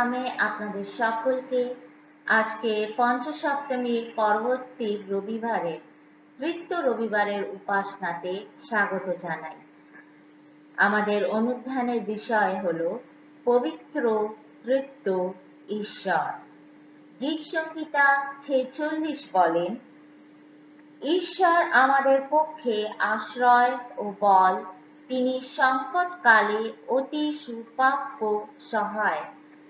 নামে আপনাদের সকলকে আজকে পঞ্চসপ্তমীর পরবর্তী রবিবারের তৃতীয় রবিবারের উপাসনাতে স্বাগত জানাই। আমাদের অনুধ্যানের বিষয় হলো পবিত্র তৃতীয় ঈশ্বর। গীতসংহিতা 46 বলেন, ঈশ্বর আমাদের পক্ষে আশ্রয় ও বল, তিনি সংকটকালে অতি সুপ্রাপ্য সহায়।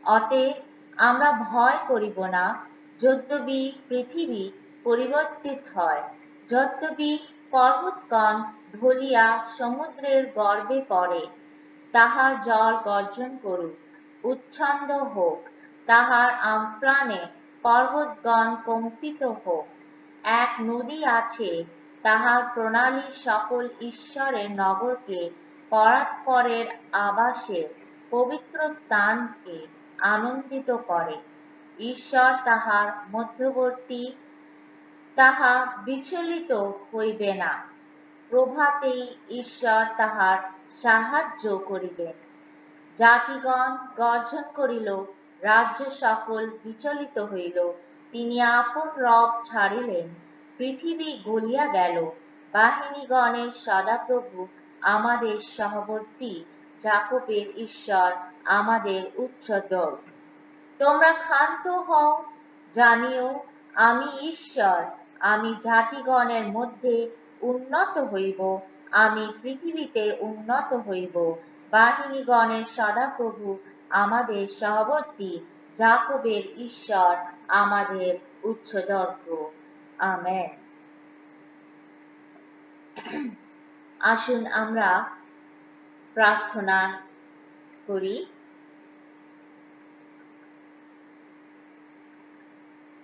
অতএব আমরা ভয় করিব না, যদ্যপি পৃথিবী পরিবর্তিত হয়, যদ্যপি পর্বতগণ ঢলিয়া সমুদ্রের গর্ভে পড়ে, তাহার জল গর্জন করুক, উচ্ছন্দ হোক, তাহার আমফানে পর্বতগণ কম্পিত হোক। এক নদী আছে, তাহার প্রণালী সকল ঈশ্বরের নগরকে পরাৎপরের আবাসের পবিত্র স্থানকে আনন্দিত করে। ঈশ্বর তাহার মধ্যবর্তী, তাহা বিচলিত হইবে না। প্রভাতেই ঈশ্বর তাহার সাহায্য করিবেন। জাতিগণ গর্জন করিল, রাজ্য সকল বিচলিত হইল। তিনি আপন রব ছাড়িলেন, পৃথিবী গলিয়া গেল। বাহিনীগণের সদাপ্রভু আমাদের সহবর্তী, যাকোবের ঈশ্বর আমাদের উচ্চদর। তোমরা ক্ষান্ত হও, জানিও আমি ঈশ্বর। আমি জাতিগণের মধ্যে উন্নত হইব, আমি পৃথিবীতে উন্নত হইব। বাহিনীগণের সদাপ্রভু আমাদের সহবর্তী, যাকোবের ঈশ্বর আমাদের উচ্চদর্গ। আমেন। আসুন আমরা প্রার্থনা করি।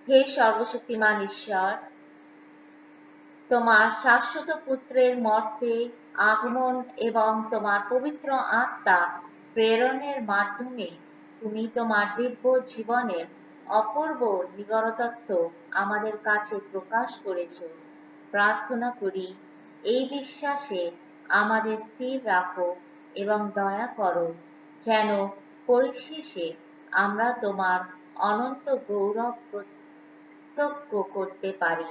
হে সর্বশক্তিমান ঈশ্বর, তোমার শাশ্বত পুত্রের মর্তে আগমন এবং তোমার পবিত্র আত্মা প্রেরণের মাধ্যমে তুমি তোমার দিব্য জীবনের অপূর্ব নিগরতত্ত্ব আমাদের কাছে প্রকাশ করেছ। প্রার্থনা করি, এই বিশ্বাসে আমাদের স্থির রাখো এবং দয়া করো, যেন পরিশেষে আমরা তোমার অনন্ত গৌরব প্রত্যক্ষ করতে পারি,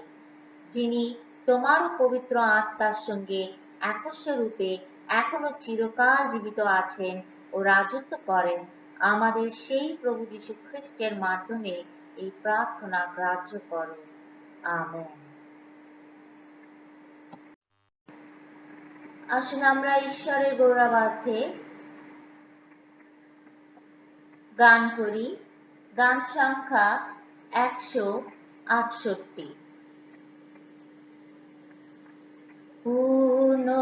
যিনি তোমার পবিত্র আত্মার সঙ্গে একস্বরূপে এখনো চিরকাল জীবিত আছেন ও রাজত্ব করেন। আমাদের সেই প্রভু যীশু খ্রিস্টের মাধ্যমে এই প্রার্থনা গ্রাহ্য করো। আমেন। আসুন আমরা ঈশ্বরের গৌরবার্থে গান করি। গান সংখ্যা 168। পূর্ণ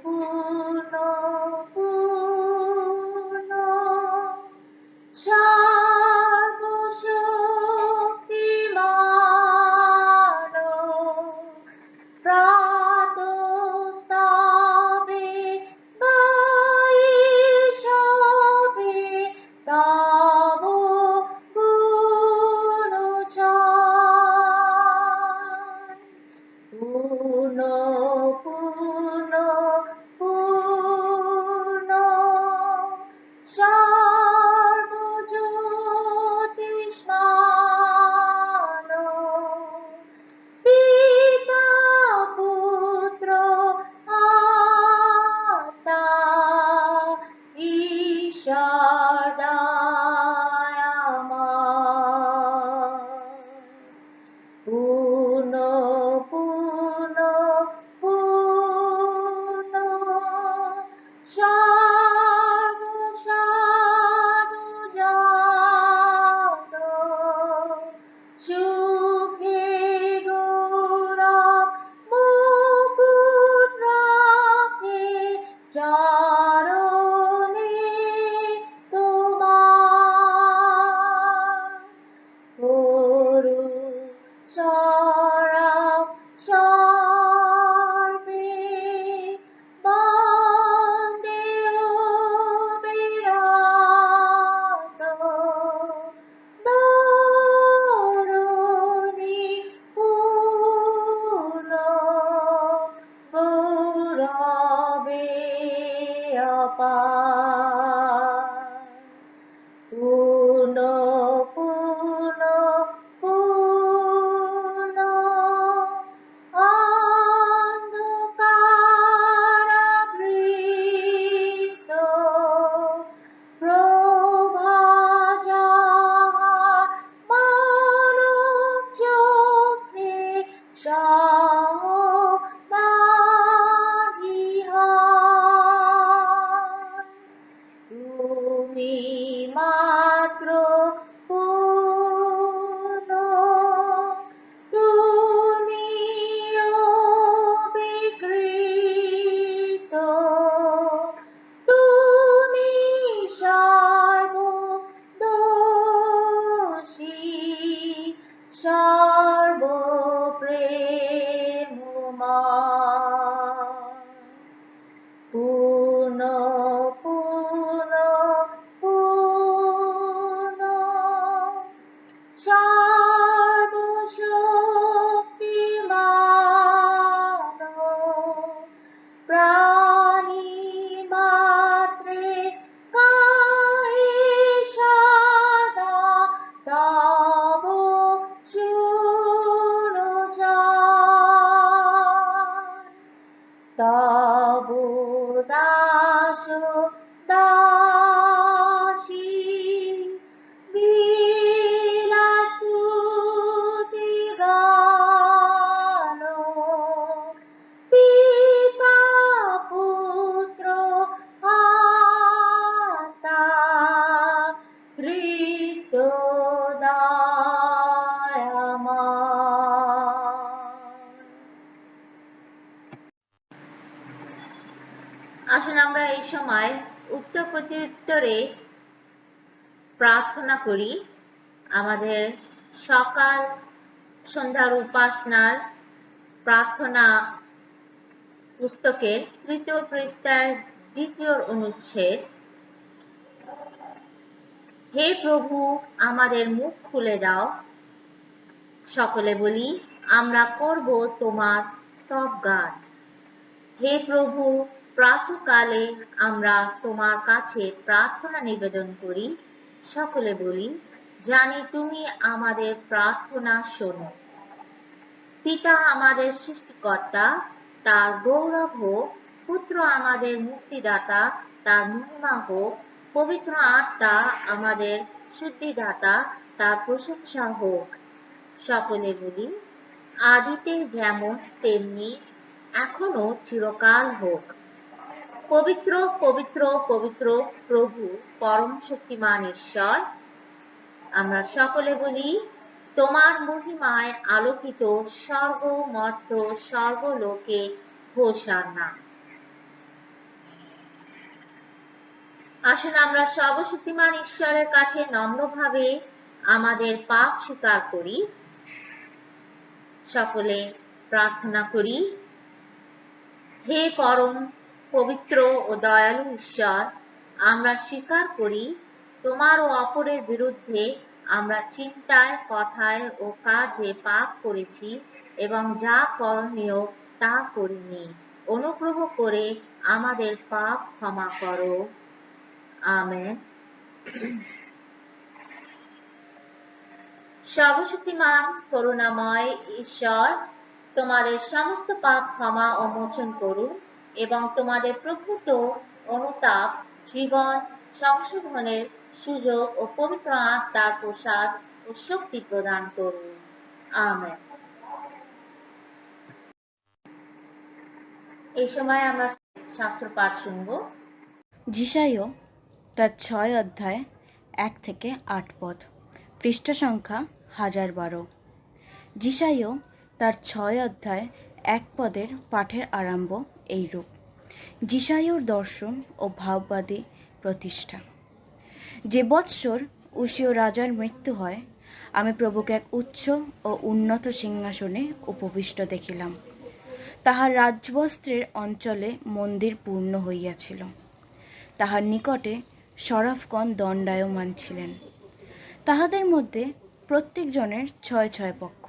পূর্ণ পূর্ণ সর্বশক্তিমান, প্রাতস্তাবে বৈষবে তব গুণচান। পূর্ণ পূর্ণ সর্বপ্রেমময় পূর্ণ পূর্ণ পূর্ণ সর্বশক্তিমান প্রাণী মাত্রে গায়ে সদা তব সুরজান তব দাস দাসী বিলাসুতি গান পিতা পুত্র আত্মা তৃতীয় আসুন আমরা এই সময় উত্তর প্রত্যুত্তরে প্রার্থনা করি। আমাদের সকাল সন্ধ্যার উপাসনার প্রার্থনা পুস্তকের ৩য় পৃষ্ঠার ২য় অনুচ্ছেদ। হে প্রভু, আমাদের মুখ খুলে দাও। সকলে বলি, আমরা করব তোমার স্তবগান। হে প্রভু, প্রাতঃকালে আমরা তোমার কাছে প্রার্থনা নিবেদন করি। সকলে বলি, জানি তুমি আমাদের প্রার্থনা শোনো। পিতা আমাদের সৃষ্টিকর্তা, তার গৌরব হোক। পুত্র আমাদের মুক্তিদাতা, তার মহিমা হোক। পবিত্র আত্মা আমাদের শুদ্ধিদাতা, তার প্রশংসা হোক। সকলে বলি, আদিতে যেমন তেমনি এখনো চিরকাল হোক। পবিত্র পবিত্র পবিত্র প্রভু পরম শক্তিমান ঈশ্বর। আমরা সকলে বলি, তোমার মহিমায় আলোকিত স্বর্গ মর্ত্য সর্বলোকে হোসান্না। আসুন আমরা সর্বশক্তিমান ঈশ্বরের কাছে নম্রভাবে আমাদের পাপ স্বীকার করি। সকলে প্রার্থনা করি। হে পরম পবিত্র ও দয়ালু ঈশ্বর, আমরা স্বীকার করি তোমার ও অপরের বিরুদ্ধে আমরা চিন্তায়, কথায় ও কাজে পাপ করেছি এবং যা করণীয় তা করিনি। অনুগ্রহ করে আমাদের পাপ ক্ষমা করো। আমেন। সর্বশক্তিমান করুণাময় ঈশ্বর, তোমাদের সমস্ত পাপ ক্ষমা ও মোচন করুন এবং তোমাদের প্রভূত অনুতাপ, জীবন সংশোধনের সুযোগ ও পবিত্র আত্মার প্রসাদ ও শক্তি প্রদান করুন। আমেন। এই সময় আমরা শাস্ত্র পাঠ শুনব। যিশাইয় তার ৬ অধ্যায় ১ থেকে ৮ পদ, পৃষ্ঠা সংখ্যা 1012। যিশাইয় তার ৬ অধ্যায় ১ পদের পাঠের আরম্ভ এইরূপ। যিশাইয়র দর্শন ও ভাববাদী প্রতিষ্ঠা। যে বৎসর উশীয় রাজার মৃত্যু হয়, আমি প্রভুকে এক উচ্চ ও উন্নত সিংহাসনে উপবিষ্ট দেখিলাম। তাহার রাজবস্ত্রের অঞ্চলে মন্দির পূর্ণ হইয়াছিল। তাহার নিকটে সরাফগণ দণ্ডায়মান ছিলেন। তাহাদের মধ্যে প্রত্যেকজনের ৬ পক্ষ,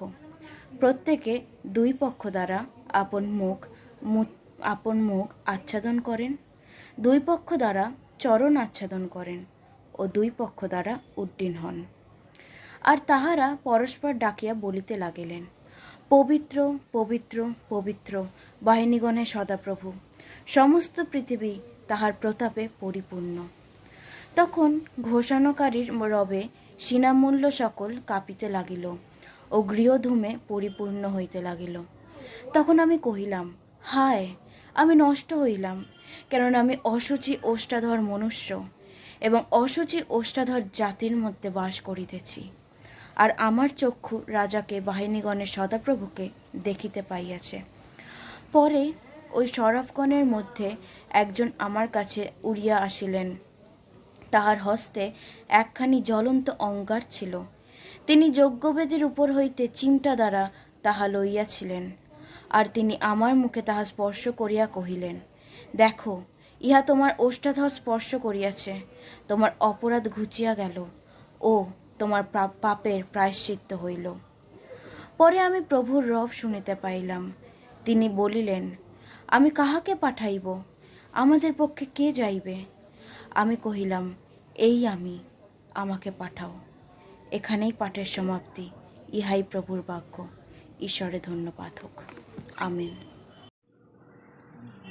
প্রত্যেকে ২ পক্ষ দ্বারা আপন মুখ আচ্ছাদন করেন, ২ পক্ষ দ্বারা চরণ আচ্ছাদন করেন ও ২ পক্ষ দ্বারা উড্ডীন হন। আর তাহারা পরস্পর ডাকিয়া বলিতে লাগিলেন, পবিত্র পবিত্র পবিত্র বাহিনীগণের সদাপ্রভু, সমস্ত পৃথিবী তাহার প্রতাপে পরিপূর্ণ। তখন ঘোষণাকারীর রবে সিনামূল্য সকল কাঁপিতে লাগিল ও গৃহধূমে পরিপূর্ণ হইতে লাগিল। তখন আমি কহিলাম, হায়, আমি নষ্ট হইলাম, কেননা আমি অশুচি ওষ্ঠাধর মনুষ্য এবং অশুচি ওষ্ঠাধর জাতির মধ্যে বাস করিতেছি। আর আমার চক্ষু রাজাকে বাহিনীগণের সদাপ্রভুকে দেখিতে পাইয়াছে। পরে ওই সরাফগণের মধ্যে একজন আমার কাছে উড়িয়া আসিলেন। তাহার হস্তে একখানি জ্বলন্ত অঙ্গার ছিল। তিনি যজ্ঞবেদীর উপর হইতে চিমটা দ্বারা তাহা লইয়াছিলেন, আর তিনি আমার মুখে তাহা স্পর্শ করিয়া কহিলেন, দেখো, ইহা তোমার ওষ্ঠাধর স্পর্শ করিয়াছে, তোমার অপরাধ ঘুচিয়া গেল ও তোমার পাপের প্রায়শ্চিত্ত হইল। পরে আমি প্রভুর রব শুনিতে পাইলাম, তিনি বলিলেন, আমি কাহাকে পাঠাইব? আমাদের পক্ষে কে যাইবে? আমি কহিলাম, এই আমি, আমাকে পাঠাও। এখানেই পাঠের সমাপ্তি। ইহাই প্রভুর বাক্য। ঈশ্বরে ধন্যবাদ হোক। আমেন।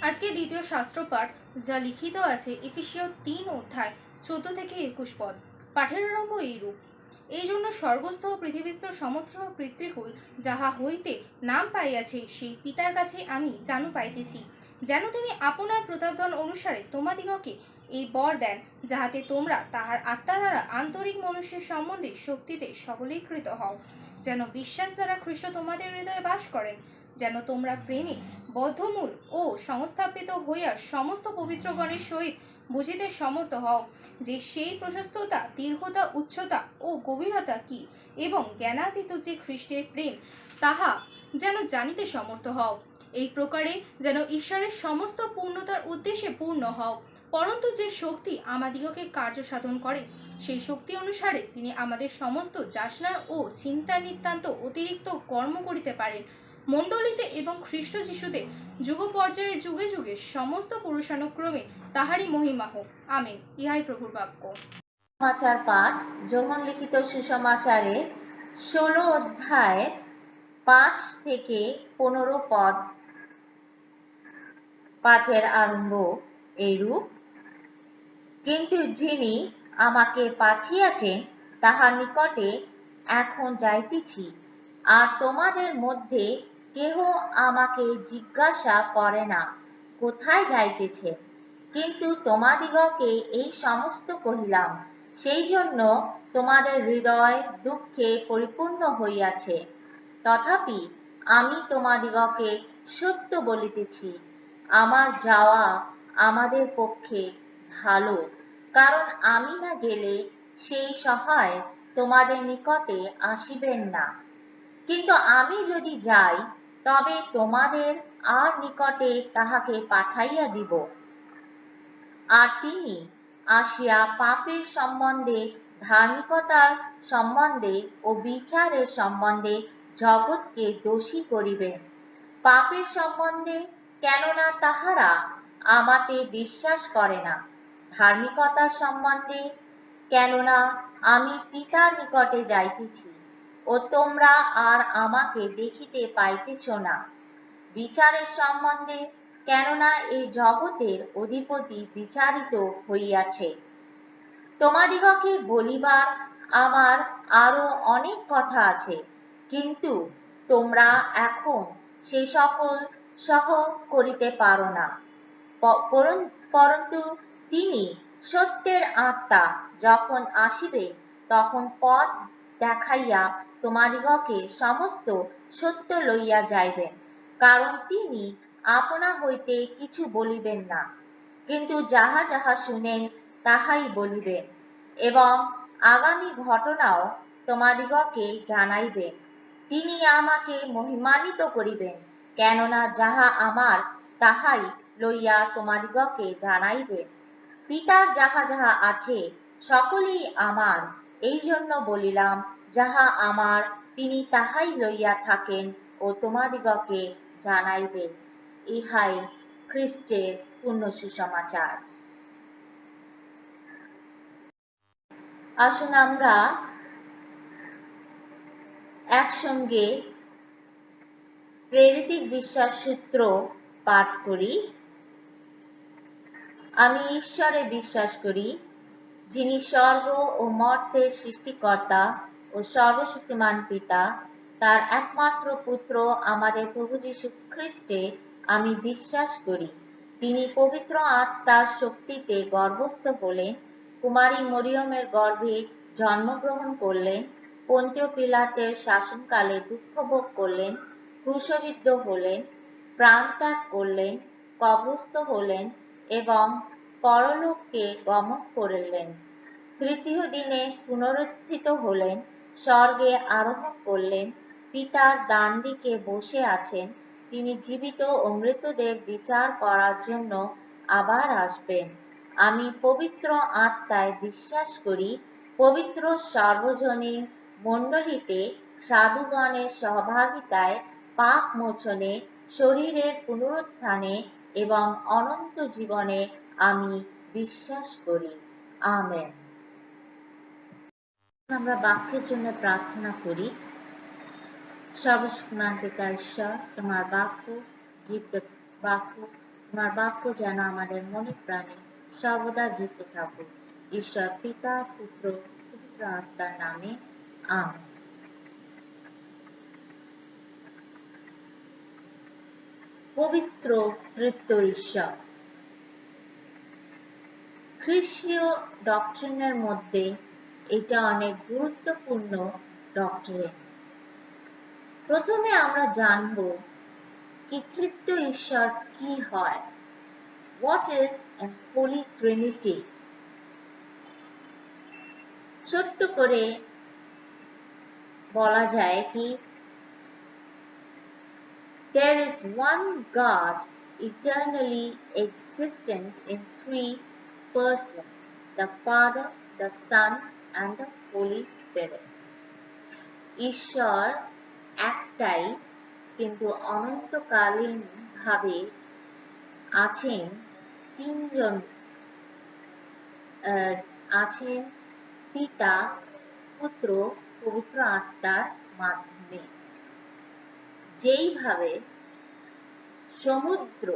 আজকে দ্বিতীয় শাস্ত্রপাঠ, যা লিখিত আছে এফেসীয় 3 অধ্যায় 14 থেকে 21 পদ। পাঠের আরম্ভ এইরূপ। এই জন্য স্বর্গস্থ ও পৃথিবীস্থ সমস্ত পিতৃকুল যাহা হইতে নাম পাইয়াছে, সেই পিতার কাছে আমি জানু পাইতেছি, যেন তিনি আপনার প্রতাপধন অনুসারে তোমাদিগকে এই বর দেন, যাহাতে তোমরা তাহার আত্মা দ্বারা আন্তরিক মনুষ্যের সম্বন্ধে শক্তিতে সবলীকৃত হও, যেন বিশ্বাস দ্বারা খ্রিস্ট তোমাদের হৃদয়ে বাস করেন, যেন তোমরা প্রেমে বদ্ধমূল ও সংস্থাপিত হইয়া সমস্ত পবিত্রগণের সহিত বুঝিতে সমর্থ হও, যে সেই প্রশস্ততা, দীর্ঘতা, উচ্চতা ও গভীরতা কি, এবং জ্ঞানাতীত যে খ্রিস্টের প্রেম, তাহা যেন জানিতে সমর্থ হও। এই প্রকারে যেন ঈশ্বরের সমস্ত পূর্ণতার উদ্দেশ্যে পূর্ণ হও। পরন্তু যে শক্তি আমাদিগকে কার্য সাধন করে, সেই শক্তি অনুসারে তিনি আমাদের সমস্ত যাচনার ও চিন্তার নিতান্ত অতিরিক্ত কর্ম করিতে পারেন। মণ্ডলীতে এবং খ্রিস্ট যিশুতে যুগ পর্যায়ের যুগে যুগে সমস্ত পুরুষানুক্রমে তাহারই মহিমা হোক। আমেন। ইহাই প্রভুর বাক্য। সমাচার পাঠ, যোহন লিখিত সুসমাচারে 16 অধ্যায় 5 থেকে 15 পদ। পাঠের আরম্ভ এইরূপ। কিন্তু যিনি আমাকে পাঠিয়েছেন তাহার নিকটে এখন যাইতেছি, আর তোমাদের মধ্যে কেহ আমাকে জিজ্ঞাসা করে না, কোথায় যাইতেছে? কিন্তু তোমাদিগকে এই সমস্ত কহিলাম, সেই জন্য তোমাদের হৃদয় দুঃখে পরিপূর্ণ হইয়াছে। তথাপি আমি তোমাদিগকে সত্য বলিতেছি, আমার যাওয়া আমাদের পক্ষে ভালো, কারণ আমি না গেলে সেই সহায় তোমাদের নিকটে আসিবেন না। কিন্তু আমি যদি যাই, তবে তোমাদের আর নিকটে তাহাকে পাঠাইয়া দিব। আর তিনি আসিয়া পাপের সম্বন্ধে, ধার্মিকতার সম্বন্ধে ও বিচারের সম্বন্ধে জগৎকে দোষী করিবেন। পাপের সম্বন্ধে, কেননা তাহারা আমাতে বিশ্বাস করে না। ধার্মিকতার সম্বন্ধে, কেননা আমি পিতার নিকটে যাইতেছি ও তোমরা আর আমাকে দেখিতে পাইতেছ না। বিচারের সম্বন্ধে, কেননা এই জগতের অধিপতি বিচারিত হইয়াছে। তোমাদিগকে বলিবার আমার আরো অনেক কথা আছে, কিন্তু তোমরা এখন সে সকল সহ করিতে পারো না। পরন্তু তিনি সত্যের আত্মা যখন আসিবে, তখন পথ দেখাইয়া তোমাদিগকে সমস্ত সত্য লইয়া যাইবেন। কারণ তিনি আপনা হইতে কিছু বলিবেন না, কিন্তু যাহা যাহা শুনেন তাহাই বলিবেন, এবং আগামী ঘটনাও তোমাদিগকে জানাইবেন। তিনি আমাকে মহিমান্বিত করিবেন, কেননা যাহা আমার তাহাই লইয়া তোমাদিগকে জানাইবেন। পিতার যাহা যাহা আছে সকলেই আমার। এই জন্য বলিলাম, যাহা আমার তিনি তাহাই লইয়া থাকেন ও তোমাদিগকে জানাইবেন। ইহাই খ্রিস্টের পূর্ণ সুসমাচার। আসুন আমরা একসঙ্গে প্রেরিত বিশ্বাস সূত্র পাঠ করি। আমি ঈশ্বরে বিশ্বাস করি, যিনি স্বর্গ ও মর্ত্যের সৃষ্টিকর্তা ও সর্বশক্তিমান পিতা, তার একমাত্র পুত্র আমাদের প্রভু যীশু খ্রিস্টে আমি বিশ্বাস করি। তিনি পবিত্র আত্মার শক্তিতে গর্ভস্থ হলেন, কুমারী মরিয়মের গর্ভে জন্মগ্রহণ করলেন, পন্তীয় পিলাতের শাসনকালে দুঃখ ভোগ করলেন, ক্রুশবিদ্ধ হলেন, প্রাণত্যাগ করলেন, কবরস্থ হলেন এবং পরলোককে গমন করলেন। তৃতীয় দিনে পুনরুত্থিত হলেন, স্বর্গে আরোহণ করলেন, পিতার ডান দিকে বসে আছেন। তিনি জীবিত ও মৃতদের বিচার করার জন্য আবার আসবেন। আমি পবিত্র আত্মায় বিশ্বাস করি, পবিত্র সার্বজনীন মণ্ডলীতে, সাধুগণের সহভাগিতায়, পাপ মোচনে, শরীরের পুনরুত্থানে এবং অনন্ত জীবনে আমি বিশ্বাস করি। আমেন। আমরা বাক্যের জন্য প্রার্থনা করি। সর্বশক্তিমান পিতা ঈশ্বর, তোমার বাক্য জীবিত বাক্য, তোমার বাক্য যেন আমাদের মনে প্রাণে সর্বদা জীবিত থাকুক। ঈশ্বর পিতা, পুত্র, পবিত্র আত্মার নামে আমেন। পবিত্র তৃতীয় ঈশ্বর। খ্রিস্টীয় ডক্ট্রিনের মধ্যে এটা অনেক গুরুত্বপূর্ণ ডক্ট্রিন। প্রথমে আমরা জানব কি তৃতীয় ঈশ্বর কি হয়। What is a Holy Trinity? ছোট্ট করে বলা যায় কি there is one God eternally existent in three persons, the Father, the Son and the Holy Spirit. ঈশ্বর একটাই, কিন্তু অনন্তকালীন ভাবে আছেন তিনজন, আছেন পিতা, পুত্র, পবিত্র আত্মার মাধ্যমে। যেইভাবে সমুদ্র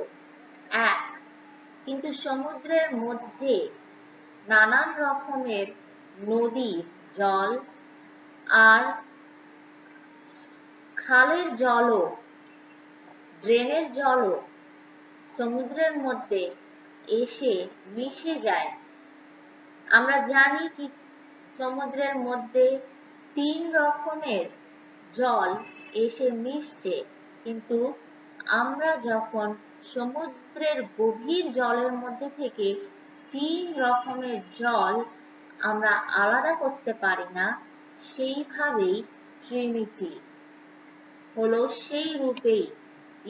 এক, কিন্তু সমুদ্রের মধ্যে নানান রকমের নদীর জল আর খালের জলও, ড্রেনের জলও সমুদ্রের মধ্যে এসে মিশে যায়। আমরা জানি কি সমুদ্রের মধ্যে তিন রকমের জল এসে মিশছে, কিন্তু আমরা যখন সমুদ্রের গভীর জলের মধ্যে থেকে তিন রকমের জল আমরা আলাদা করতে পারি না, সেইভাবেই ট্রিনিটি হলো সেই রূপেই,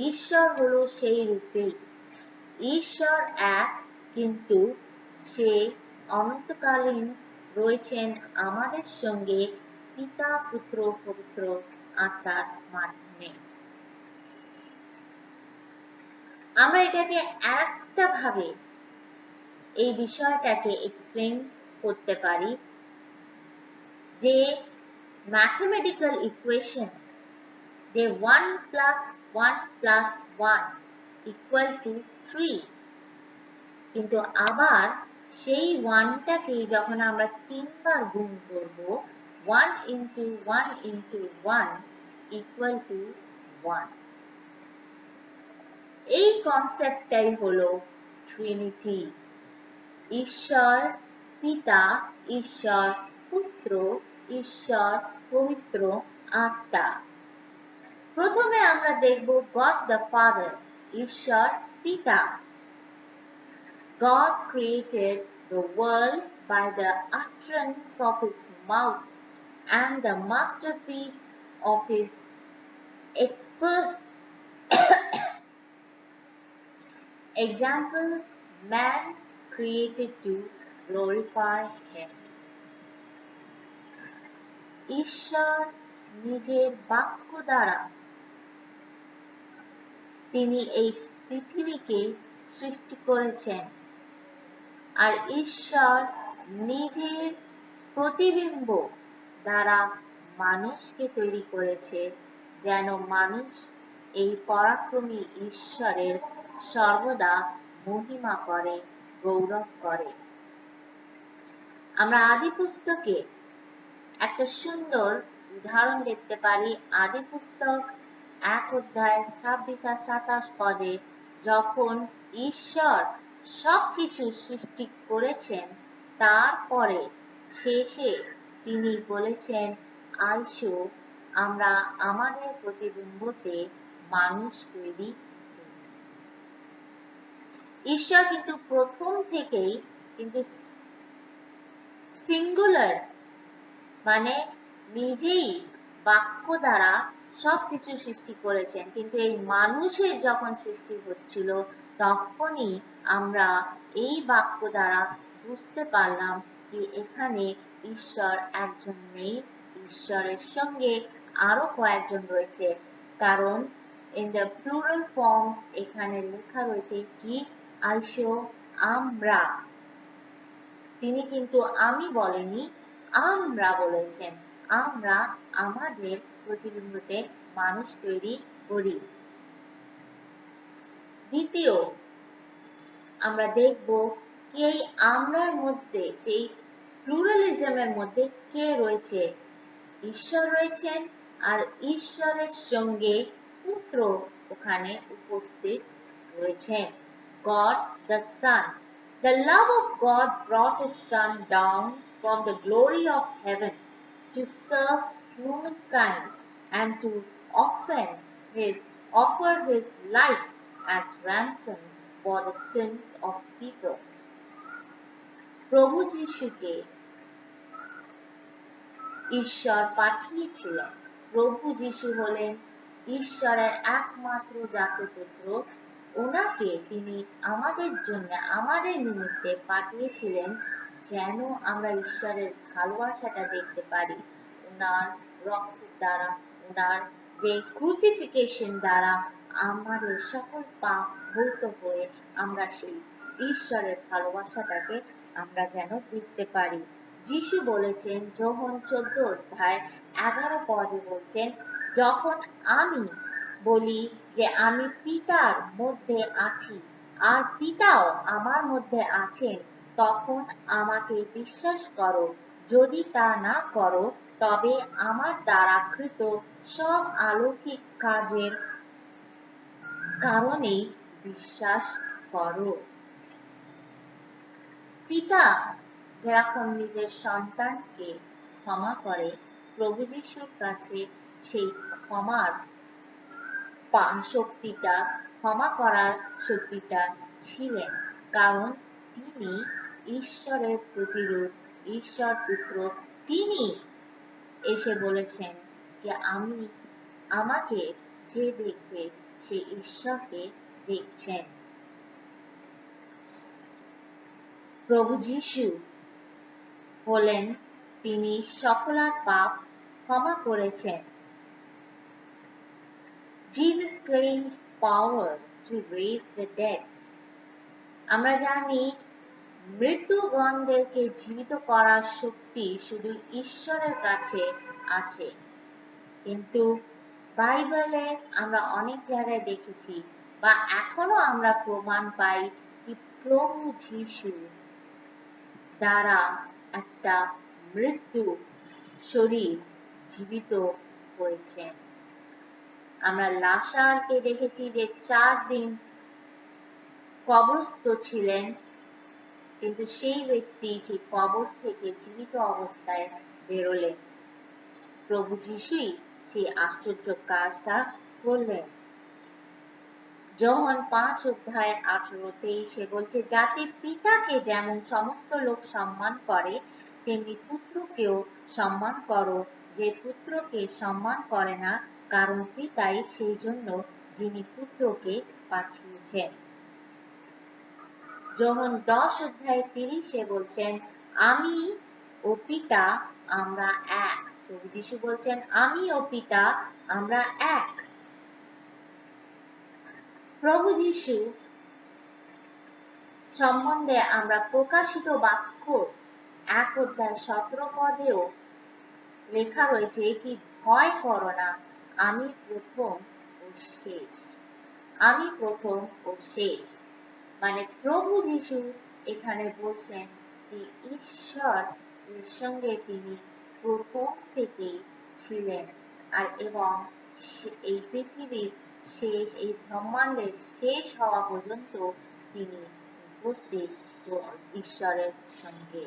ঈশ্বর হলো সেই রূপেই। ঈশ্বর এক, কিন্তু সে অনন্তকালীন রয়েছেন আমাদের সঙ্গে পিতা, পুত্র, পবিত্র আত্মার মাধ্যমে। আমরা এটাকে আরেকটা ভাবে এই বিষয়টাকে এক্সপ্লেন করতে পারি যে ম্যাথমেটিক্যাল ইকুয়েশন যে 1 plus 1 plus 1 equal to 3, কিন্তু আবার সেই 1টাকে যখন আমরা তিনবার গুণ করব, 1 into 1 into 1 equal to 1। এই কনসেপ্টটাই হলো ট্রিনিটি। ঈশ্বর পিতা, ঈশ্বর পুত্র, ঈশ্বর পবিত্র আত্মা। প্রথমে আমরা দেখব God the Father, ঈশ্বর পিতা। God created the world by the utterance of his mouth and the masterpiece of his expert example, man created to glorify him. ঈশ্বর নিজের বাক্য দ্বারা তিনি এই পৃথিবীকে সৃষ্টি করেছেন, আর ঈশ্বর নিজের প্রতিবিম্ব দ্বারা মানুষকে তৈরি করেছে, যেন মানুষ এই পরাক্রমী ঈশ্বরের সর্বদা মহিমা করে, গৌরব করে। আমরা আদি পুস্তকে একটা সুন্দর উদাহরণ দেখতে পারি। আদি পুস্তক 1 অধ্যায় 26 আর 27 পদে যখন ঈশ্বর সবকিছু সৃষ্টি করেছেন, তারপরে শেষে তিনি বলেছেন, আইসো আমরা আমাদের প্রতিবিম্বতে মানুষ তৈরি করি। ঈশ্বর কিন্তু প্রথম থেকেই কিন্তু সিঙ্গুলার, মানে নিজেই বাক্য দ্বারা সবকিছু সৃষ্টি করেছেন, কিন্তু এই মানুষের যখন সৃষ্টি হচ্ছিল তখনই আমরা এই বাক্য দ্বারা বুঝতে পারলাম যে এখানে ঈশ্বর একজন নেই, ঈশ্বরের সঙ্গে আরো কয়েকজন রয়েছে। কারণ in the plural form এখানে লেখা রয়েছে কি আইসো, আমরা। তিনি কিন্তু আমি বলেনি, আমরা বলেছেন। আমরা আমাদের প্রতিবিম্বতে মানুষ তৈরি করি। দ্বিতীয় আমরা দেখব কি এই আমরার মধ্যে, সেই প্লুরালিজমের মধ্যে কে রয়েছে? ঈশ্বর রয়েছেন, আর ঈশ্বরের সঙ্গে পুত্র ওখানে উপস্থিত রয়েছেন, God the Son. The love of God brought his Son down from the glory of heaven to serve humankind and to offer his life as ransom for the sins of people. প্রভু যিশুকে ঈশ্বর পাঠিয়েছিলেন। প্রভু যিশু হলেন ঈশ্বরের একমাত্র জাতপুত্র। ওনাকে তিনি আমাদের জন্য, আমাদের নিমিত্তে পাঠিয়েছিলেন যেন আমরা ঈশ্বরের ভালোবাসাটা দেখতে পারি। ওনার রক্তের দ্বারা, ওনার যে ক্রুসিফিকেশন দ্বারা আমাদের সকল পাপ ভৌত হয়ে আমরা সেই ঈশ্বরের ভালোবাসাটাকে আমরা যেন দেখতে পারি। যিশু বলেছেন যোহন 14:11 বলছেন, যখন আমি বলি যে আমি পিতার মধ্যে আছি আর পিতাও আমার মধ্যে আছেন, তখন আমাকে বিশ্বাস করো। যদি তা না করো তবে আমার দ্বারা কৃত সব অলৌকিক কাজের কারণেই বিশ্বাস করো। পিতা যেরকম নিজের সন্তানকে ক্ষমা করে, প্রভু যিশুর কাছে সেই ক্ষমার শক্তিটা, ক্ষমা করার শক্তিটা ছিলেন, কারণ তিনি ঈশ্বরের প্রতিরূপ, ঈশ্বর পুত্র। তিনি এসে বলেছেন যে আমাকে যে দেখবে সে ঈশ্বরকে দেখছেন। প্রভু যিশু বলেন তিনি সকলের পাপ ক্ষমা করেছেন। Jesus claimed power to raise the dead. আমরা জানি মৃত্যুগণদেরকে জীবিত করার শক্তি শুধু ঈশ্বরের কাছে আছে, কিন্তু বাইবেলে আমরা অনেক জায়গায় দেখেছি বা এখনো আমরা প্রমাণ পাই কি প্রভু যিশু দ্বারা একটা মৃত্যু শরীর জীবিত হয়েছে। আমরা লাসারকে দেখেছি যে 4 দিন কবরস্থ ছিলেন, কিন্তু সেই ব্যক্তি সেই কবর থেকে জীবিত অবস্থায় বেরোলেন। প্রভু যিশুই সেই আশ্চর্য কাজটা করলেন। যোহন 5:18 সে বলছে, যাতে পিতাকে যেমন সমস্ত লোক সম্মান করে তেমনি পুত্রকেও সম্মান করো। যে পুত্রকে সম্মান করে না, কারণ পিতাই সেই জন্য যিনি পুত্রকে পাঠিয়েছেন। যোহন 10:30 বলছেন, আমি ও পিতা আমরা এক। প্রভু যিশু বলছেন আমি ও পিতা আমরা এক। প্রভু যিশু সম্বন্ধে আমরা প্রকাশিত বাক্য 1:17 লেখা রয়েছে কি ভয় করো না, আমি প্রথম ও শেষ। আমি প্রথম ও শেষ মানে প্রভু যিশু এখানে বলছেন যে ঈশ্বর এর সঙ্গে তিনি প্রথম থেকেই ছিলেন, আর এবং এই পৃথিবীর শেষ, এই ব্রহ্মাণ্ডের শেষ হওয়া পর্যন্ত তিনি উপস্থিত ঈশ্বরের সঙ্গে।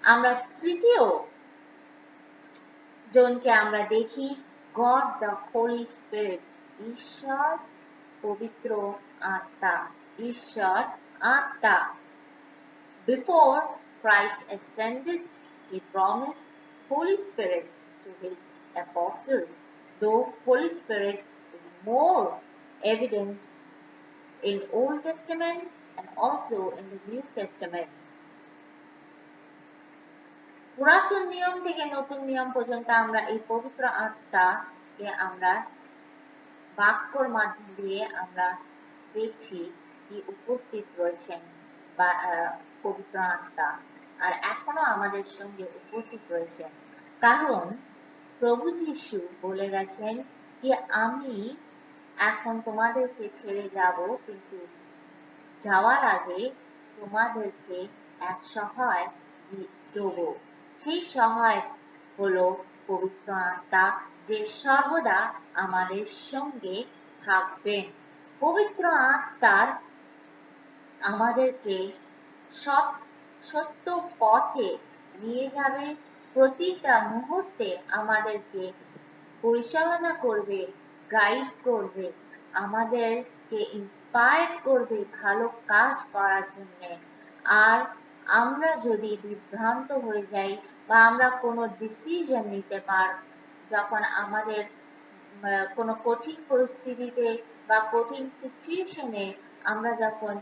আমরা তৃতীয় জনকে আমরা দেখি God the Holy Spirit, ঈশ্বর পবিত্র আত্মা। ঈশ্বর আত্মা। Before Christ ascended, he promised Holy Spirit to his apostles, though Holy Spirit is more evident in Old Testament and also in the New Testament. পুরাতন নিয়ম থেকে নতুন নিয়ম পর্যন্ত আমরা এই পবিত্র আত্মাকে আমরা বাক্যর মাধ্যম দিয়ে আমরা দেখছি কি উপস্থিত রয়েছেন বা পবিত্র আত্মা, আর এখনো আমাদের সঙ্গে উপস্থিত রয়েছেন। কারণ প্রভু যীশু বলে গেছেন কি আমি এখন তোমাদেরকে ছেড়ে যাব, কিন্তু যাওয়ার আগে তোমাদেরকে এক সহায় দেব। সেই সহায় হলো পবিত্র আত্মা, যে সর্বদা আমাদের সঙ্গে থাকবেন। পবিত্র আত্মার আমাদেরকে সত্য পথে নিয়ে যাবে, প্রতিটা মুহূর্তে আমাদেরকে পরিচালনা করবে, গাইড করবে, আমাদেরকে ইন্সপায়ার করবে ভালো কাজ করার জন্য। আর আমরা যদি বিভ্রান্ত হয়ে যাই বা আমরা কোনো ডিসিশন নিতে যখন আমাদের কোনো কঠিন পরিস্থিতিতে বা কঠিন সিচুয়েশনে আমরা যখন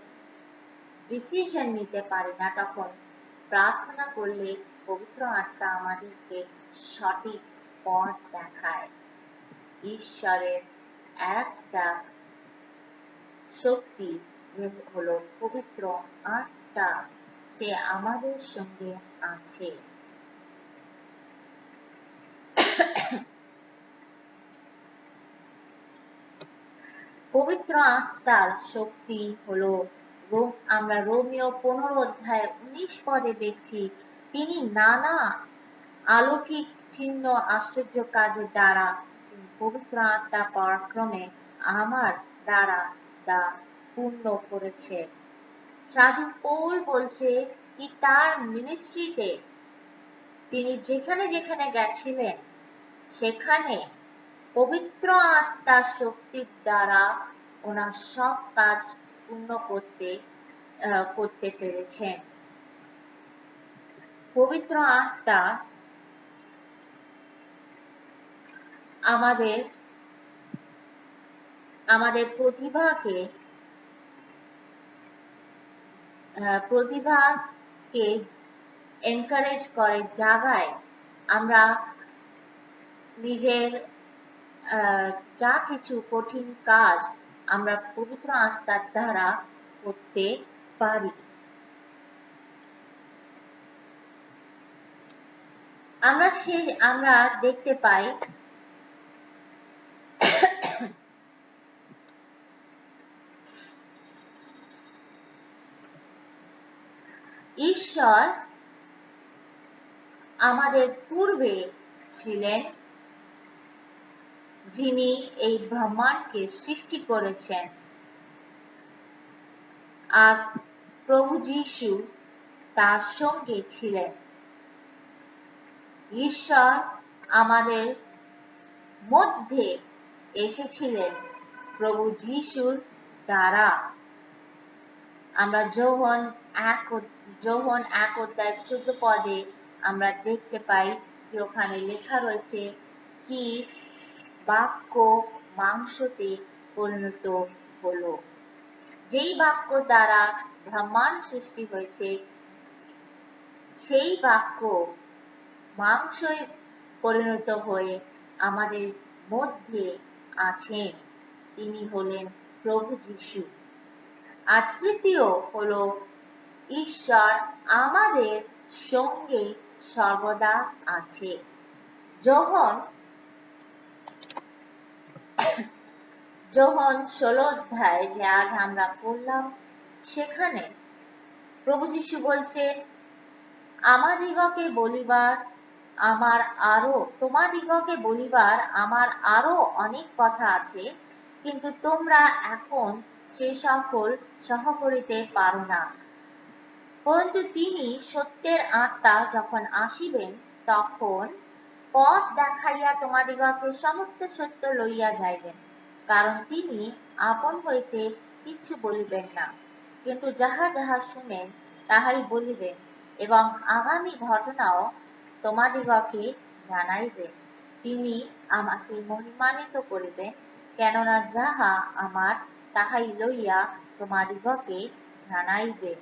ডিসিশন নিতে পারি না, তখন প্রার্থনা করলে পবিত্র আত্মা আমাদেরকে সঠিক পথ দেখায়। ঈশ্বরের একটা শক্তি যে হলো পবিত্র আত্মা, সে আমাদের সঙ্গে আছে। পবিত্র আত্মার শক্তি হলো, আমরা রোমীয় 15 অধ্যায় 19 পদে দেখছি, তিনি নানা অলৌকিক চিহ্ন আশ্চর্য কাজের দ্বারা পবিত্র আত্মা পরাক্রমে আমার দ্বারা তা পূর্ণ করেছে। সাধু পৌল বলছে কি তার মিনিস্ট্রিতে তিনি যেখানে যেখানে গেছিলেন সেখানে পবিত্র আত্মার শক্তির দ্বারা ওনার সব কাজ পূর্ণ করতে পেরেছেন। পবিত্র আত্মা আমাদের প্রতিভাকে এনকারেজ করে, জাগায় আমরা নিজের যা কিছু কঠিন কাজ আমরা পবিত্র আত্মার দ্বারা করতে পারি। আমরা দেখতে পাই ঈশ্বর আমাদের পূর্বে ছিলেন, যিনি এই ব্রহ্মাণ্ডকে সৃষ্টি করেছেন, আর প্রভু যীশু তার সঙ্গে ছিলেন। ঈশ্বর আমাদের মধ্যে এসেছিলেন প্রভু যীশুর দ্বারা। আমরা যোহন 1 অধ্যায় 14 পদে আমরা দেখতে পাই যে ওখানে লেখা রয়েছে কি বাক্য মাংসতে পরিণত হলো। যেই বাক্য দ্বারা ব্রহ্মাণ্ড সৃষ্টি হয়েছে সেই বাক্য মাংসে পরিণত হয়ে আমাদের মধ্যে আছেন, তিনি হলেন প্রভু যীশু। আর তৃতীয় হলো ঈশ্বর আমাদের সঙ্গে সর্বদা আছে। যোহন 16 অধ্যায় যে আজ আমরা পড়লাম, সেখানে প্রভু যীশু বলছেন তোমাদিগকে বলিবার আরো অনেক কথা আছে, কিন্তু তোমরা এখন সে সকল সহ করিতে পারো না। পরন্তু তিনি সত্যের আত্মা যখন আসিবেন, তখন পথ দেখাইয়া তোমাদিগকে সমস্ত সত্য লইয়া যাইবেন। কারণ তিনি আপন হইতে কিচ্ছু বলিবেন না, কিন্তু যাহা যাহা শুনেন তাহাই বলিবেন, এবং আগামী ঘটনাও তোমাদিগকে জানাইবেন। তিনি আমাকে মহিমান্বিত করিবেন, কেননা যাহা আমার তাহাই লইয়া তোমাদিগকে জানাইবেন।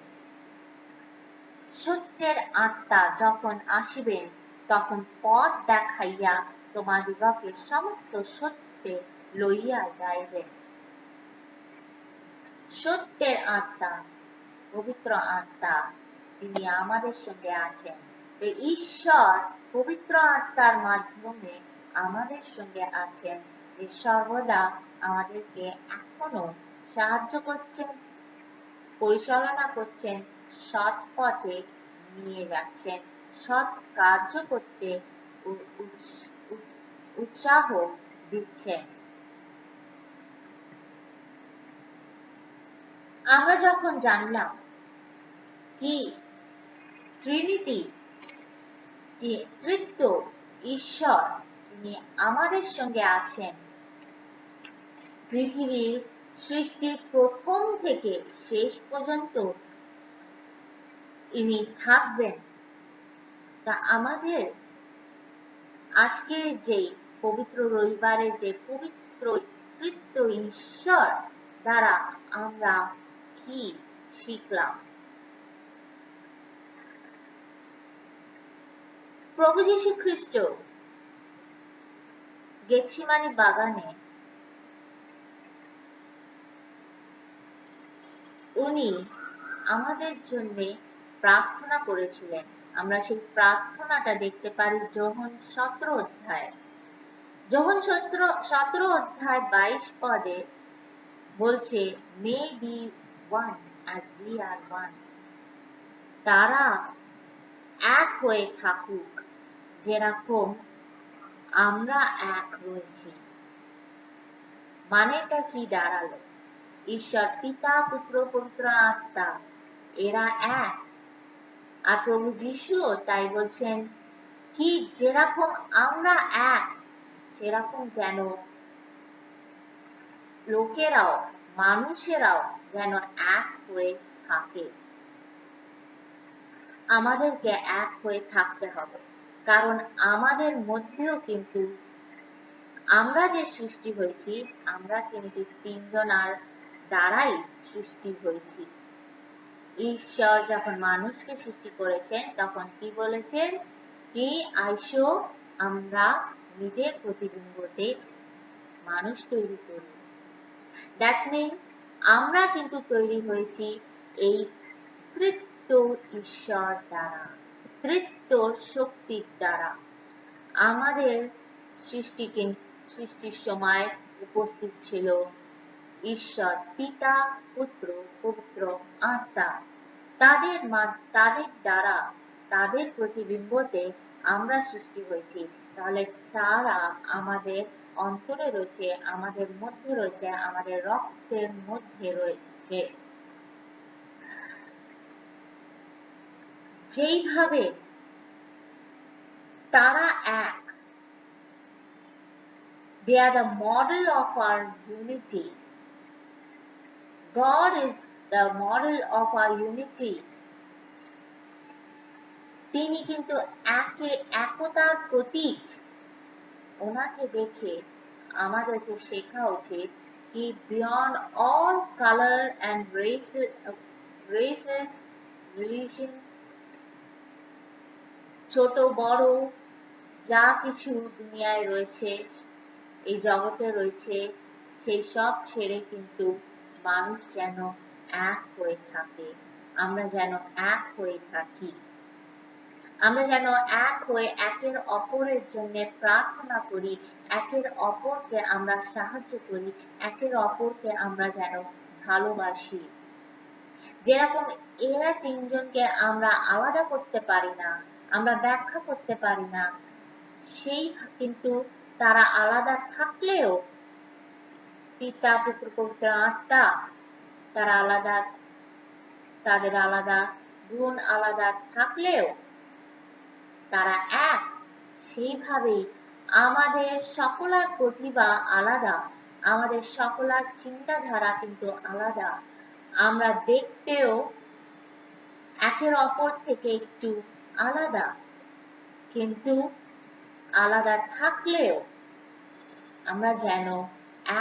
সত্যের আত্মা যখন আসিবেন, তখন পথ দেখাইয়া তোমাদিগকে সমস্ত সত্যে লইয়া যাইবেন। সত্যের আত্মা, পবিত্র আত্মা, তিনি আমাদের সঙ্গে আছেন। ঈশ্বর পবিত্র আত্মার মাধ্যমে আমাদের সঙ্গে আছেন, যে সর্বদা আমাদেরকে এখনো সাহায্য করছেন, পরিচালনা করছেন, সৎ পথে নিয়ে যাচ্ছেন, সৎ কার্য করতে উৎসাহ দিচ্ছেন। আমরা যখন জানলাম কি ট্রিনিটি, তৃতীয় ঈশ্বর, তিনি আমাদের সঙ্গে আছেন, পৃথিবীর সৃষ্টির প্রথম থেকে শেষ পর্যন্ত ইনি থাকবেন, তা আমাদের আজকে যে পবিত্র রবিবারে যে পবিত্র তৃতীয় ঈশ্বর দ্বারা আমরা কি শিখলাম? প্রভু যীশু খ্রিস্ট গেতসেমানি বাগানে উনি আমাদের জন্য প্রার্থনা করেছিলেন। আমরা সেই প্রার্থনাটা দেখতে পারি যোহন 17 অধ্যায়। যোহন 17 অধ্যায় 22 পদে বলছে, may be one as we are one, তারা এক হয়ে থাকুক যেরকম আমরা এক রয়েছি। মানেটা কি দাঁড়ালো? ঈশ্বর পিতা, পুত্র, পবিত্র আত্মা এরা এক। আর প্রভু যীশু তাই বলছেন কি, যেরকম আমরা এক, সেরকম যেন লোকেরাও, মানুষেরাও যেন এক হয়ে থাকে। আমাদেরকে এক হয়ে থাকতে হবে, কারণ আমাদের মধ্যেও কিন্তু আমরা যে সৃষ্টি হয়েছি, আমরা কিন্তু তিনজনার দ্বারাই সৃষ্টি হয়েছি। ঈশ্বর যখন মানুষকে সৃষ্টি করেছেন, তখন কি বলেছেন? কি আইসো আমরা নিজের প্রতিবিম্বতে মানুষ তৈরি করি। দ্যাটস মিন আমরা কিন্তু তৈরি হয়েছি এই তৃতীয় ঈশ্বর দ্বারা, তৃতীয় শক্তির দ্বারা। আমাদের সৃষ্টির সময় উপস্থিত ছিল ঈশ্বর পিতা, পুত্র, পবিত্র আত্মা। তাদের দ্বারা, তাদের প্রতিবিম্বতে আমরা সৃষ্টি হয়েছি। তাহলে তারা আমাদের অন্তরে রয়েছে, আমাদের মধ্যে রয়েছে, আমাদের রক্তের মধ্যে রয়েছে। যেইভাবে তারা এক, they are the model of our unity. God is the model of our unity. তিনি কিন্তু একতার প্রতীক। ওনাকে দেখে আমাদেরকে শেখা উচিত কি beyond all color and races, religion, ছোট বড় যা কিছু দুনিয়ায় রয়েছে, এই জগতে রয়েছে, সেই সব ছেড়ে কিন্তু মানুষ যেন এক হয়ে থাকে। আমরা যেন এক হয়ে থাকি। আমরা যেন এক হয়ে একের অপরের জন্য প্রার্থনা করি, একের অপরকে আমরা সাহায্য করি, একের অপরকে আমরা যেন ভালোবাসি। যেরকম এরা তিনজনকে আমরা আলাদা করতে পারি না, আমরা ব্যাখ্যা করতে পারি না, সেই কিন্তু তারা আলাদা থাকলেও, পিতা, পুত্র, পবিত্র আত্মা, তারা আলাদা, তাদের আলাদা গুণ আলাদা থাকলেও তারা এক। সেইভাবেই আমাদের সকলের প্রতিভা আলাদা, আমাদের সকলের চিন্তাধারা কিন্তু আলাদা। আমরা দেখতেও একের অপর থেকে একটু আলাদা, কিন্তু আলাদা থাকলেও আমরা যেন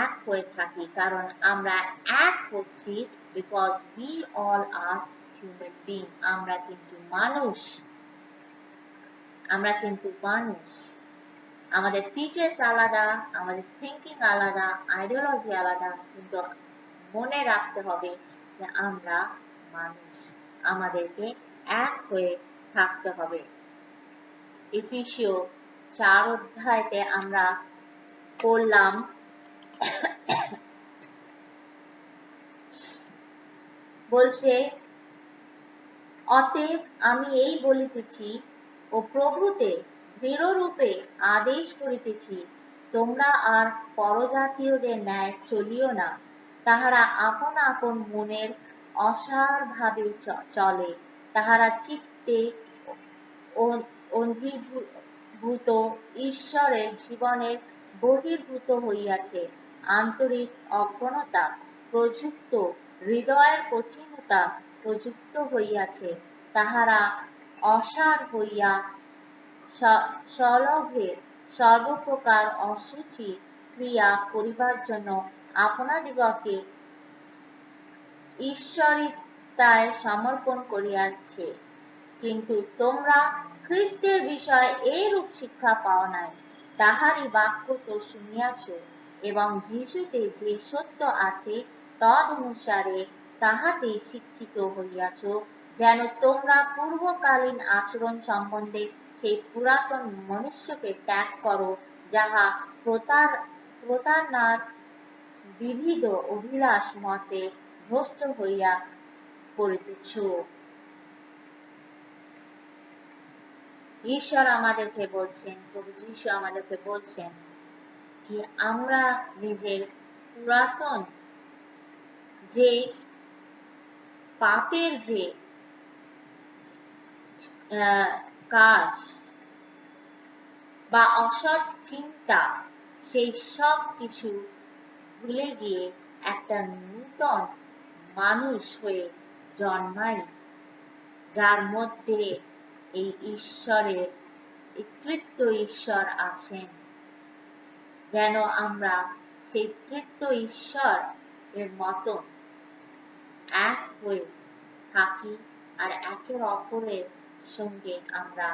এক হয়ে থাকি, কারণ আমরা এক হচ্ছি because we all are human being. আমরা কিন্তু মানুষ, আমাদের ফিচার্স আলাদা, আমাদের থিঙ্কিং আলাদা, আইডিওলজি আলাদা, কিন্তু মনে রাখতে হবে যে আমরা মানুষ, আমাদেরকে এক হয়ে থাকতে হবে। এফেসীয় 4 অধ্যায়তে আমরা পড়লাম, বলছে, অতএব আমি এই বলিতেছি ও প্রভুতে দৃঢ়রূপে আদেশ করিতেছি, তোমরা আর পরজাতীয়দের ন্যায় চলিও না, তাহারা আপন আপন মনের অসার ভাবে চলে, তাহারা চিত্তে অধিভূত ঈশ্বরের জীবনের বহির্ভূত হইয়াছে, আন্তরিক অজ্ঞতা প্রযুক্ত, হৃদয়ের কঠিনতা প্রযুক্ত হইয়াছে, তাহারা অসার হইয়া সলভে সর্বপ্রকার অশুচি ক্রিয়া করিবার জন্য আপনাদিগকে ঈশ্বরিতায় সমর্পণ করিয়াছে। কিন্তু তোমরা খ্রিস্টের বিষয়ে এইরূপ শিক্ষা পাও নাই, তাহারই বাক্য তো শুনিয়াছ, এবং যিশুতে যে সত্য আছে তদ অনুসারে তাহাতে শিক্ষিত হইয়াছ, যেন তোমরা পূর্বকালীন আচরণ সম্বন্ধে সেই পুরাতন মনুষ্যকে ত্যাগ করো, যাহা প্রতারণার বিবিধ অভিলাষ মতে ভ্রষ্ট হইয়া পড়িতেছ। ঈশ্বর আমাদেরকে বলছেন, প্রভু যীশু আমাদেরকে বলছেন কি আমরা নিজের পুরাতন যে পাপের যে কাজ বা অসৎ চিন্তা, সেই সব কিছু ভুলে গিয়ে একটা নূতন মানুষ হয়ে জন্মাই, যার মধ্যে এই ঈশ্বরের তৃতীয় ঈশ্বর আছেন, যেন আমরা সেই তৃতীয় ঈশ্বর এর মতন এক হয়ে থাকি আর একের অপরের সঙ্গে আমরা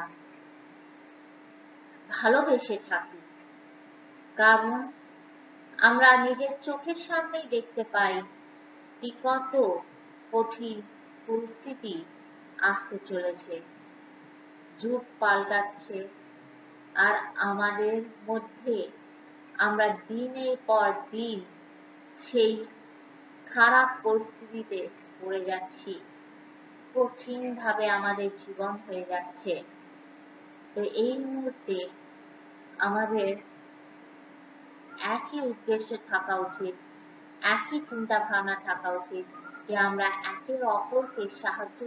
ভালোবেসে থাকি। কারণ আমরা নিজের চোখের সামনেই দেখতে পাই কি কত কঠিন পরিস্থিতি আসতে চলেছে, যুগ পাল্টাচ্ছে, আর আমাদের মধ্যে আমরা দিনের পর দিন সেই খারাপ পরিস্থিতিতে পড়ে যাচ্ছি, কঠিন ভাবে আমাদের জীবন হয়ে যাচ্ছে। তো এই মুহূর্তে আমাদের একই উদ্দেশ্য থাকা উচিত, একই চিন্তা ভাবনা থাকা উচিত যে আমরা একের অপরকে সাহায্য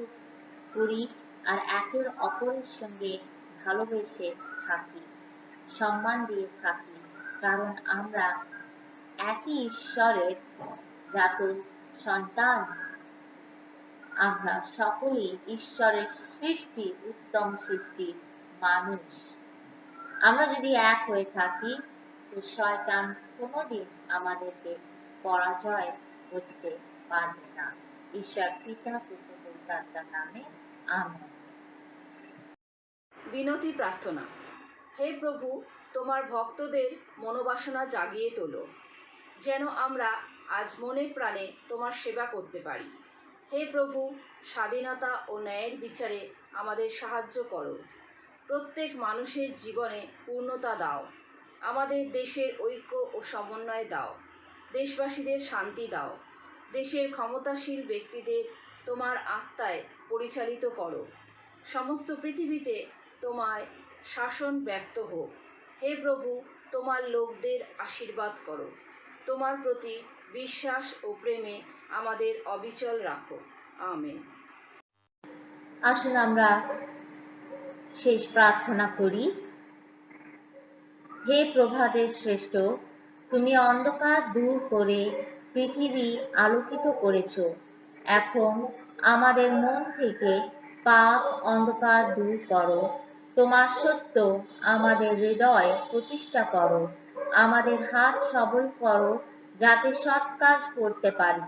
করি আর একের অপরের সঙ্গে ভালোবেসে থাকি, সম্মান দিয়ে থাকি, কারণ আমরা একই ঈশ্বরের জাত সন্তান। আমরা সকলেই ঈশ্বরের সৃষ্টি, উত্তম সৃষ্টি মানুষ। আমরা যদি এক হয়ে থাকি তো শয়তান কোনোদিন আমাদেরকে পরাজয় করতে পারবে না। ঈশ্বর পিতা, পুত্র, পবিত্রাত্মার নামে আমেন। বিনতি প্রার্থনা। হে প্রভু, তোমার ভক্তদের মনোবাসনা জাগিয়ে তোলো, যেন আমরা আজ মনে প্রাণে তোমার সেবা করতে পারি। হে প্রভু, স্বাধীনতা ও ন্যায়ের বিচারে আমাদের সাহায্য করো। প্রত্যেক মানুষের জীবনে পূর্ণতা দাও। আমাদের দেশের ঐক্য ও সমন্বয় দাও। দেশবাসীদের শান্তি দাও। দেশের ক্ষমতাশীল ব্যক্তিদের তোমার আত্মায় পরিচালিত করো। সমস্ত পৃথিবীতে তোমায় শাসন ব্যক্ত হোক। হে প্রভু, তোমার লোকদের আশীর্বাদ করো। তোমার প্রতি বিশ্বাস ও প্রেমে আমাদের অবিচল রাখো। আমেন। আসুন আমরা শেষ প্রার্থনা করি। হে প্রভাতের শ্রেষ্ঠ, তুমি অন্ধকার দূর করে পৃথিবী আলোকিত করেছ। এখন আমাদের মন থেকে পাপ অন্ধকার দূর করো। তোমার সত্য আমাদের হৃদয়ে প্রতিষ্ঠা করো, আমাদের হাত সবল করো যাতে সৎ কাজ করতে পারি।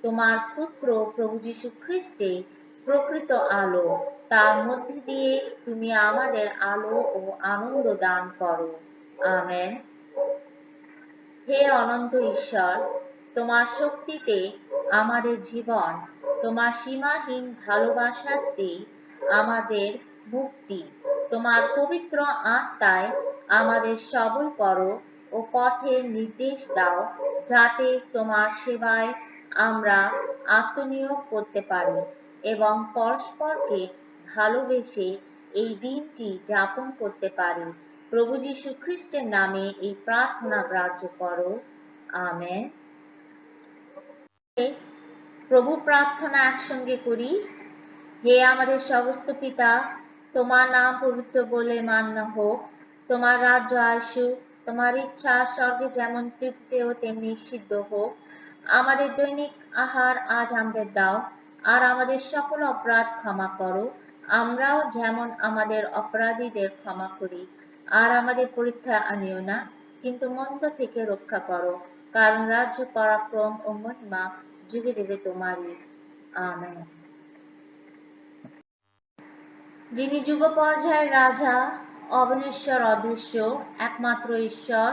তোমার পুত্র প্রভু যীশু খ্রিস্টে প্রকৃত আলো, তার মধ্যে দিয়ে তুমি আমাদের আলো ও আনন্দ দান করো। আমেন। হে অনন্ত ঈশ্বর, তোমার শক্তিতে আমাদের জীবন, তোমার সীমাহীন ভালোবাসাতে আমাদের মুক্তি, তোমার পবিত্র আত্মায় আমাদের সবল করো ও পথের নির্দেশ দাও, যাতে তোমার সেবায় আমরা আত্মনিয়োগ করতে পারি এবং পরস্পরকে ভালোবেসে এই দিনটি যাপন করতে পারি। প্রভু যীশু খ্রিস্টের নামে এই প্রার্থনা গ্রাহ্য করো। আমেন। প্রভু প্রার্থনা একসঙ্গে করি। হে আমাদের সমস্ত পিতা, তোমার নাম পবিত্র বলে মান্য হোক, তোমার রাজ্য আসুক, তোমার ইচ্ছা স্বর্গে যেমন পৃথিবীতেও তেমনি সিদ্ধ হোক। আমাদের দৈনিক আহার আজ আমাদের দাও, আর আমাদের সকল অপরাধ ক্ষমা করো, আমরাও যেমন আমাদের অপরাধীদের ক্ষমা করি। আর আমাদের পরীক্ষা আনিও না, কিন্তু মন্দ থেকে রক্ষা করো, কারণ রাজ্য, পরাক্রম ও মহিমা যুগে যুগে তোমারই। আমেন। যিনি যুগ পর্যায়ের রাজা, অবিনশ্বর অদৃশ্য একমাত্র ঈশ্বর,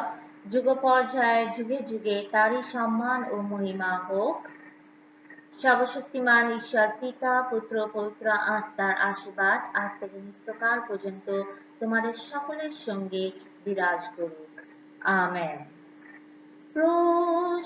যুগ পর্যায়ের যুগে যুগে তারই সম্মান ও মহিমা হোক। সর্বশক্তিমান ঈশ্বর পিতা, পুত্র, পবিত্র আত্মার আশীর্বাদ আজ থেকে নিত্যকাল পর্যন্ত তোমাদের সকলের সঙ্গে বিরাজ করুক। আমেন। প্রশংসা